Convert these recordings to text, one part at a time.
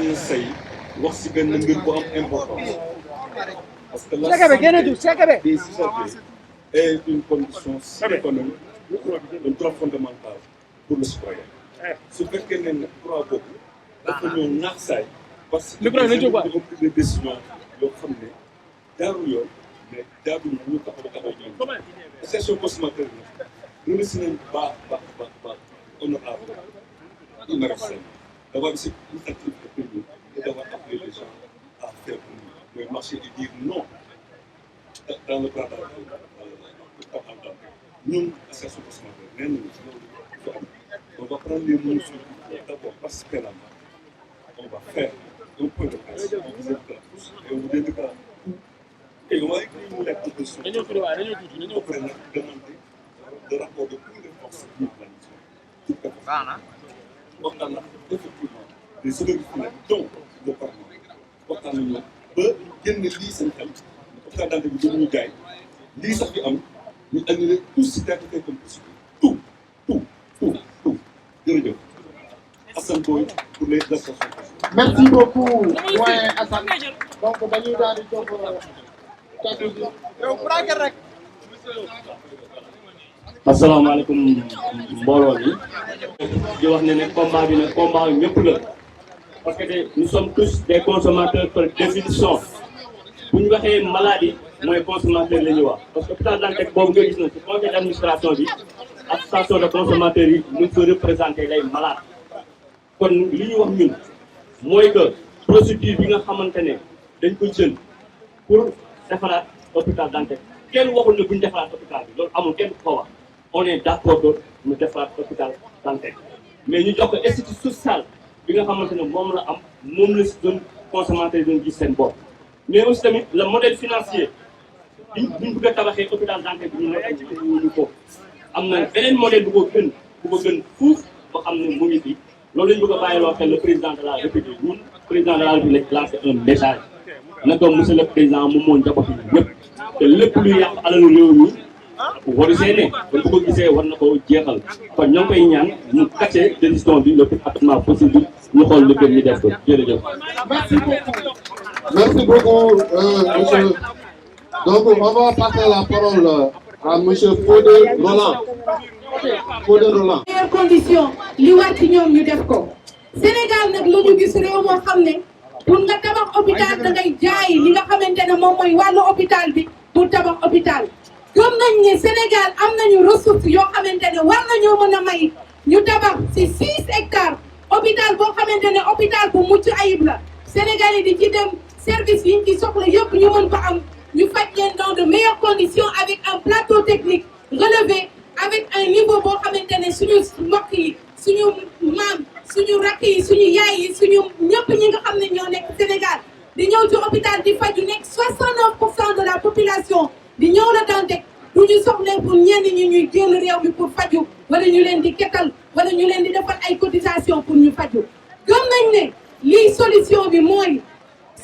na say wax si benn mbir bu am importance parce que la santé des usagers est une condition sine qua non un droit fondamental pour le citoyen su fekkee ne nag droit boobu dafa ñëw naax saay parce que dafa pris des décisions yoo xam ne jaarul yoon mais jaarul na ñu taxaw ñoom association consommateur bi ñu si nañ baax honorable Imara Sène d'avoir cette initiative de pays et d'avoir appelé les gens à faire le marché et dire non dans le cadre ñun association consommateur nee nañu si loolu on va prendre les mesures d'abord parce que là on va faire un point de presse on vous invitera tous et on vous indiquera et on va écrire une lettre de position après nag demander le rapport de tous les forces vives de la mission waxtaan na effectivement les services dont le Parlement waxtaan nañu ba génne lii seen xel hôpital Dantec bi ñu jaay lii sax fi am ñu annulé tout si gratuité comme possible tout jërëjëf Assane Boye pour les associations. Merci beaucoup doyen Assane donc dañuy daal di jox kàddu gi. asalaamaaleykum mbooloo mi di wax ne combat bi nag combat yu ñëpp la parce que nous sommes tous des consommateurs par définition bu ñu waxee maladie mooy consommateur la ñuy wax parce que hôpital Dantec boobu nga gis na ci conseil d'administration bi association de consommateurs yi ñu fa représenté lay malade kon li ñu wax ñun mooy que procédure bi nga xamante ne dañ ko jël pour defaraat hôpital Dantec kenn waxul ne bu ñu defaraat hôpital bi loolu amul kenn ko wax on est d'accord que ñu defaraat hôpital Dantec mais ñu jox ko institut social bi nga xamante ne moom la am moom la si doon consommateur yi doon gis seen bopp mais aussi tamit le modèle financier bi ñu bëgg a tabaxee hôpital Dantec bi ñu ko am na beneen modèle bu ko gën fuuf boo xam ne mu ngi fi loolu lañu bëgg a bàyyiloo xel le président de la république ñun président de la république lancé un message na ko monsieur le président moom moo njabooti ñëpp te lépp luy yàq alalu réew mi waru see ne kon bu ko gisee war na ko jeexal kon ñoo ngi koy ñaan ñu kàccee décision bi le plus rapidement possible ñu xool lu gën ñu def ko jërëjëf. Merci beaucoup monsieur. Donc on va passer la parole à monsieur Fodé Roland. meilleures conditions li war ci ñoom ñu def ko Sénégal nag lu ñu gis réew moo xam ne pour nga tabax hôpital da ngay jaay li nga xamante ne moom mooy wàllu hôpital bi pour tabax hôpital gëm nañ ne Sénégal am nañu ressource yoo xamante ne war nañoo mën a may ñu tabax ci 6 hectares hôpital boo xamante ne hôpital bu mucc ayib la Sénégal yi di ci dem service yi ñu ci soxla yëpp ñu mën ko am ñu faj leen dans de meilleures conditions avec un plateau technique relevé avec un niveau boo xamante ne suñu mbokk yi suñu maam suñu rakk yi suñu yaay yi suñu ñëpp ñi nga xam ne ñoo nekk Sénégal di ñëw ci hôpital di faju nekk 69% de la population di ñëw la Dantec du ñu soxla pour ñenn ñi ñuy génn réew mi pour faju wala ñu leen di kettal wala ñu leen di defal ay cotisation pour ñu faju gëm nañ ne lii solution bi mooy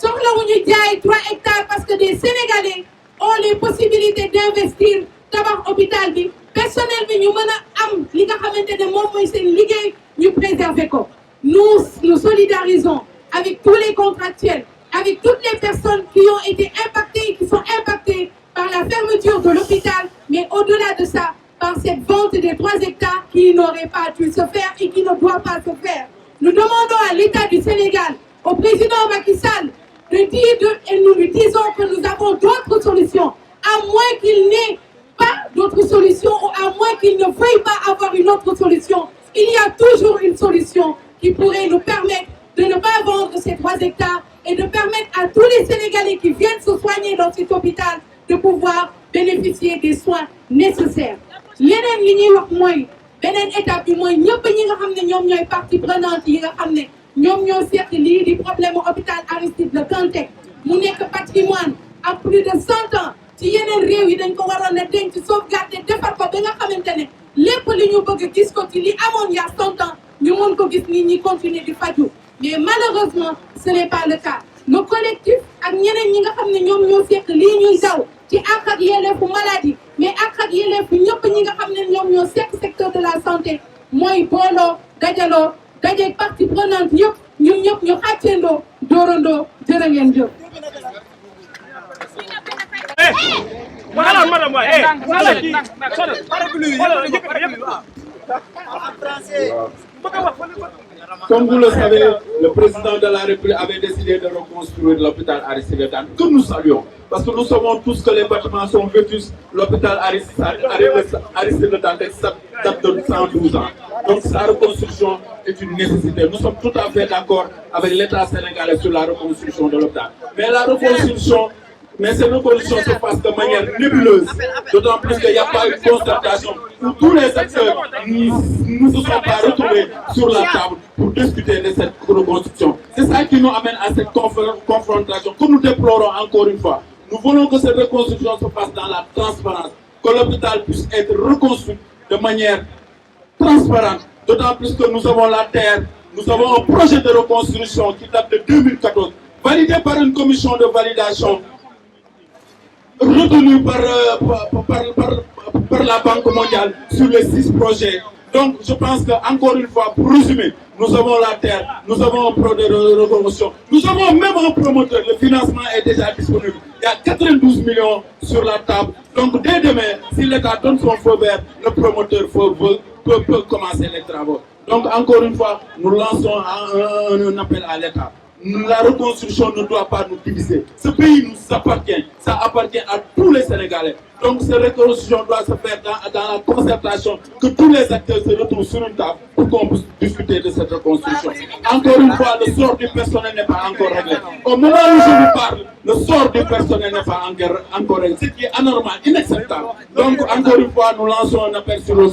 soxlawuñu jaay 3 hectares parce que des Sénégalais ont les possibilités d'investir tabax hôpital bi personnel bi ñu mën a am li nga xamante ne moom mooy seen liggéey ñu préserver ko nous solidarisons avec tous les contractuels avec toutes les personnes qui ont été impactées qui sont impactées par la fermeture de l'hôpital mais au-delà de ça par cette vente des 3 hectares qui n'aurait pas dû se faire et qui ne doit pas se faire. Nous demandons à l'État du Sénégal, au président Macky Sall, et nous lui disons que nous avons d'autres solutions, à moins qu'il n'ait pas d'autres solutions ou à moins qu'il ne veuille pas avoir une autre solution. Il y a toujours une solution qui pourrait nous permettre de ne pas vendre ces 3 hectares et de permettre à tous les Sénégalais qui viennent se soigner dans cet hôpital de pouvoir bénéficier des soins nécessaires. Leneen li ñuy wax mooy beneen étape bi mooy ñëpp ñi nga xam ne ñoom ñooy partie prenante yi nga xam ne ñoom ñoo seq lii di problème hôpital Aristide Le Dantec mu nekk patrimoine à plus de 100 ans ci yeneen réew yi dañ ko waroon a denc sauvegarder defar ko ba nga xamante ne lépp li ñu bëgg gis ko ci li amoon il y a 100 ans ñu mën ko gis nit ñi continuer di faju mais malheureusement ce n'est pas le cas le collectif ak ñeneen ñi nga xam ne ñoom ñoo seq lii ñuy daw ci àq ak yelleefu maladie mais àq ak yelleefu ñëpp ñi nga xam ne ñoom ñoo seq secteur de la santé mooy booloo dajaloo dajeeg partie prenante yëpp ñun ñëpp ñu xàccendoo Comme vous le savez, le président de la République avait décidé de reconstruire l'hôpital Aristide Le Dantec, que nous saluons. Parce que nous savons tous que les bâtiments sont vétustes. L'hôpital Aristide Le Dantec date de 112 ans. Donc sa reconstruction est une nécessité. Nous sommes tout à fait d'accord avec l'État sénégalais sur la reconstruction de l'hôpital. Mais la reconstruction, ces reconstructions se passent de manière nébuleuse. D'autant plus qu'il n'y a pas eu de concertation où tous les acteurs ne se sont pas retrouvés sur la table pour discuter de cette reconstruction. C'est ça qui nous amène à cette confrontation que nous déplorons encore une fois. Nous voulons que cette reconstruction se passe dans la transparence, que l'hôpital puisse être reconstruit de manière transparente. D'autant plus que nous avons la terre, nous avons un projet de reconstruction qui date de 2014, validé par une commission de validation retenu par la Banque mondiale sur les 6 projets. Donc je pense qu'encore une fois, pour résumer, nous avons la terre, nous avons un projet de reconstruction, nous avons même un promoteur, le financement est déjà disponible. Il y a 92 millions sur la table. Donc dès demain, si l'État donne son feu vert, le promoteur peut commencer les travaux. Donc encore une fois, nous lançons un appel à l'État. La reconstruction ne doit pas nous diviser. Ce pays nous appartient. Ça appartient à tous les Sénégalais. Donc cette reconstruction doit se faire dans la concertation, que tous les acteurs se retrouvent sur une table pour qu'on puisse discuter de cette reconstruction. Encore une fois, le sort du personnel n'est pas encore réglé. Au moment où je vous parle, le sort du personnel n'est pas encore réglé. Ce qui est anormal, inacceptable. Donc encore une fois, nous lançons un appel sur le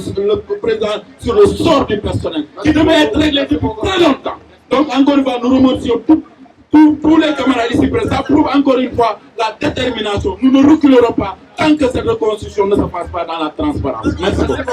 président sur le sort du personnel, qui devait être réglé depuis très longtemps. Donc encore une fois, nous remercions tous les camarades ici présents. Ça prouve encore une fois la détermination. Nous ne reculerons pas tant que cette reconstruction ne se passe pas dans la transparence. Merci beaucoup.